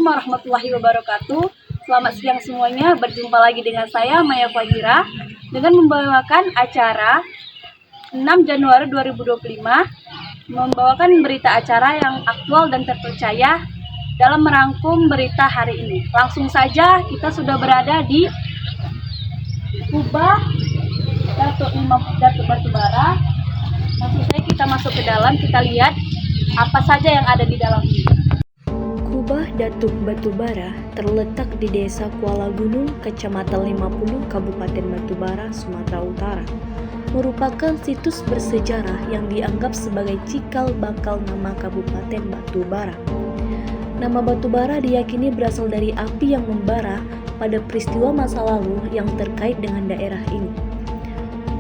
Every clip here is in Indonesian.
Assalamualaikum warahmatullahi wabarakatuh. Selamat siang semuanya, berjumpa lagi dengan saya Maya Fahira dengan membawakan acara 6 Januari 2025, membawakan berita acara yang aktual dan terpercaya dalam merangkum berita hari ini. Langsung saja kita sudah berada di Kubah Datuk Batubara. Langsung saja kita masuk ke dalam, kita lihat apa saja yang ada di dalam ini. Kubah Datuk Batubara terletak di Desa Kuala Gunung, Kecamatan 50, Kabupaten Batubara, Sumatera Utara. Merupakan situs bersejarah yang dianggap sebagai cikal bakal nama Kabupaten Batubara. Nama Batubara diyakini berasal dari api yang membara pada peristiwa masa lalu yang terkait dengan daerah ini.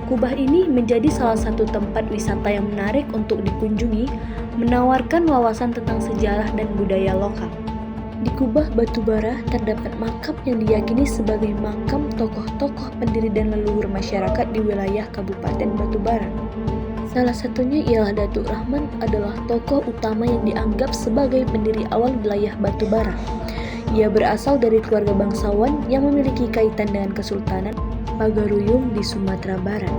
Kubah ini menjadi salah satu tempat wisata yang menarik untuk dikunjungi, menawarkan wawasan tentang sejarah dan budaya lokal. Di Kubah Batubara terdapat makam yang diyakini sebagai makam tokoh-tokoh pendiri dan leluhur masyarakat di wilayah Kabupaten Batubara. Salah satunya ialah Datuk Rahman, adalah tokoh utama yang dianggap sebagai pendiri awal wilayah Batubara. Ia berasal dari keluarga bangsawan yang memiliki kaitan dengan Kesultanan Pagaruyung di Sumatera Barat.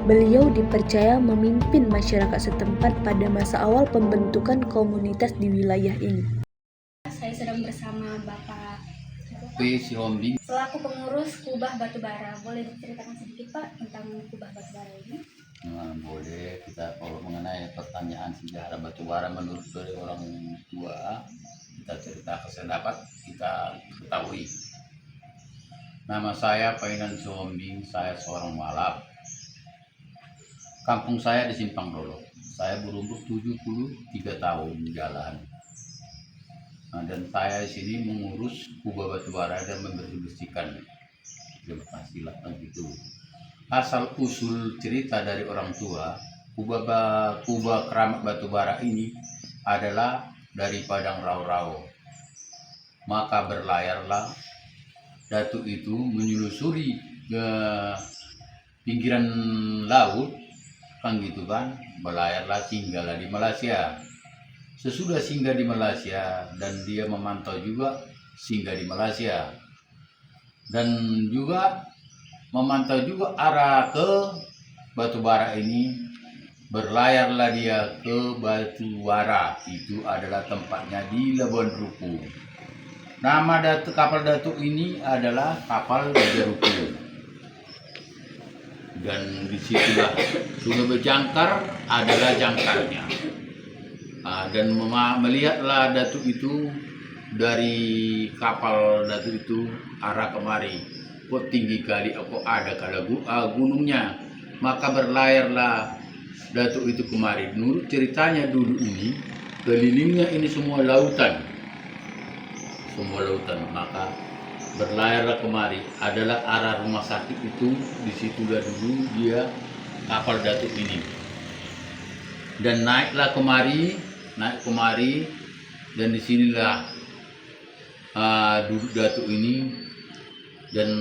Beliau dipercaya memimpin masyarakat setempat pada masa awal pembentukan komunitas di wilayah ini. Saya sedang bersama Bapak P. Sihombing. selaku pengurus Kubah Batubara. Boleh diceritakan sedikit Pak tentang Kubah Batubara ini? Boleh, kita kalau mengenai pertanyaan sejarah Batubara menurut dari orang tua, kita cerita dapat kita ketahui. Nama saya Painan Sihombing, saya seorang Walap. Kampung saya di Simpang Dolok. Saya berumur 73 tahun jalan. Nah, dan saya di sini mengurus Kubah Batubara dan membersihkan. Terima kasih lah begitu. Asal usul cerita dari orang tua, Kubah Keramat Batubara ini adalah dari Padang Rau-Rau. Maka berlayarlah Datuk itu menyelusuri ke pinggiran laut, kan gitu kan, berlayarlah singgahlah di Malaysia. Sesudah singgah di Malaysia dan dia memantau juga singgah di Malaysia dan juga memantau juga arah ke Batubara ini, berlayarlah dia ke Batubara. Itu adalah tempatnya di Labuan Ruku. Nama kapal Datuk ini adalah kapal Raja Ruku. Dan disitulah Sungai Berjangkar adalah jangkarnya. Dan melihatlah Datuk itu dari kapal Datuk itu arah kemari. Kok tinggi kali, kok ada kalau gunungnya. Maka berlayarlah Datuk itu kemari. Menurut ceritanya dulu ini, kelilingnya ini semua lautan. Maka berlayarlah kemari. Adalah arah rumah sakit itu, di situ dulu dia kapal Datuk ini. Dan naik kemari, dan disinilah duduk Datuk ini. Dan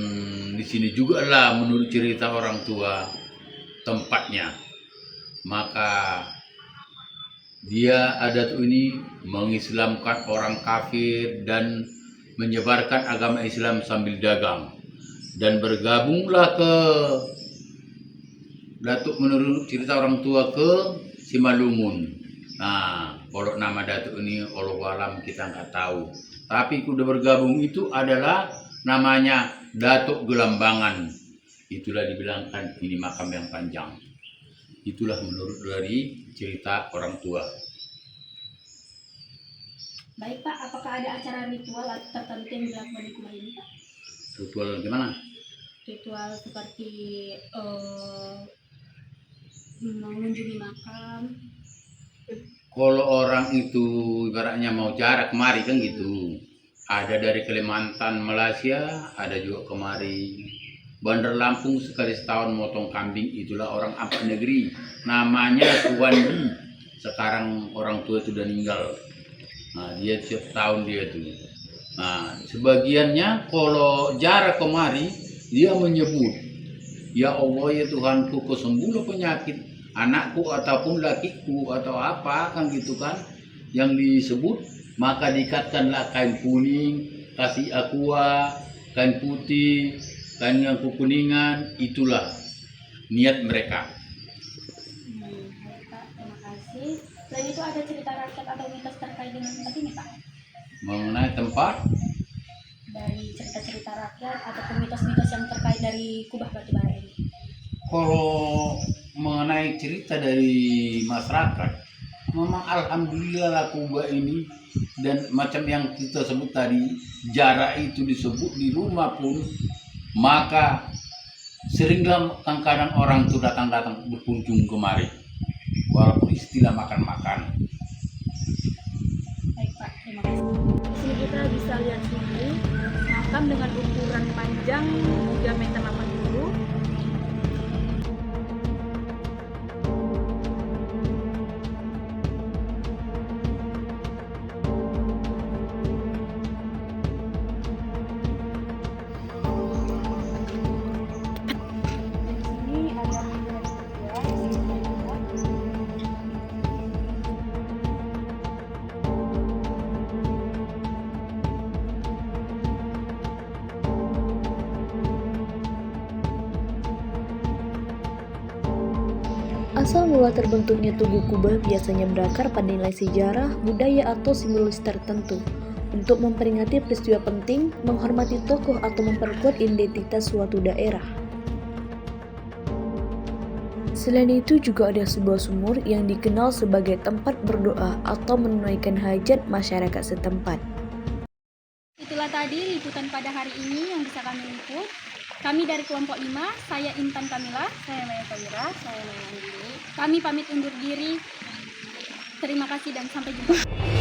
di sini juga lah menurut cerita orang tua tempatnya. Maka dia Datuk ini mengislamkan orang kafir dan menyebarkan agama Islam sambil dagang. Dan bergabunglah ke Datuk menurut cerita orang tua ke Simalungun. Nah, kalau nama Datuk ini Allahualam kita nggak tahu. Tapi kuda bergabung itu adalah namanya Datuk Gelambangan. Itulah dibilangkan ini makam yang panjang. Itulah menurut dari cerita orang tua. Baik Pak, apakah ada acara ritual tertentu yang dilakukan di Kubah ini Pak? Ritual gimana? Ritual seperti mengunjungi makam. Kalau orang itu ibaratnya mau jarak kemari kan gitu. Ada dari Kalimantan, Malaysia, ada juga kemari. Bandar Lampung sekali setahun motong kambing, itulah orang apa negeri. Namanya Suwandi. Sekarang orang tua itu udah meninggal. Nah, dia setiap tahun dia tuh. Nah, sebagiannya kalau jarak kemari, dia menyebut, ya Allah ya Tuhanku, kau sembuhlah penyakit anakku ataupun lakiku atau apa kan gitu kan. Yang disebut maka diikatkanlah kain kuning, kasih aqua, kain putih, kain yang kekuningan, itulah niat mereka. Baik Pak, terima kasih. Selain itu ada cerita rakyat atau mitos terkait dengan tempat ini Pak? Mengenai tempat, Dari cerita-cerita rakyat atau mitos-mitos yang terkait dari kubah batubara ini. kalau mengenai cerita dari masyarakat, memang alhamdulillah lah kubah ini, dan macam yang kita sebut tadi, jarak itu disebut di rumah pun, maka seringlah kadang-kadang orang itu datang-datang berkunjung kemari, walaupun istilah makan-makan. Baik Pak, terima kasih. Di sini kita bisa lihat sendiri makam dengan ukuran panjang 3 meter 80. Di sini ada kuburan juga. Asal mula terbentuknya tugu kubah biasanya berakar pada nilai sejarah, budaya, atau simbolis tertentu untuk memperingati peristiwa penting, menghormati tokoh, atau memperkuat identitas suatu daerah. Selain itu juga ada sebuah sumur yang dikenal sebagai tempat berdoa atau menunaikan hajat masyarakat setempat. Itulah tadi liputan pada hari ini yang bisa kami liput. Kami dari kelompok 5, saya Intan Kamila, saya Maya Fahira, saya Maya Andini. Kami pamit undur diri. Terima kasih dan sampai jumpa.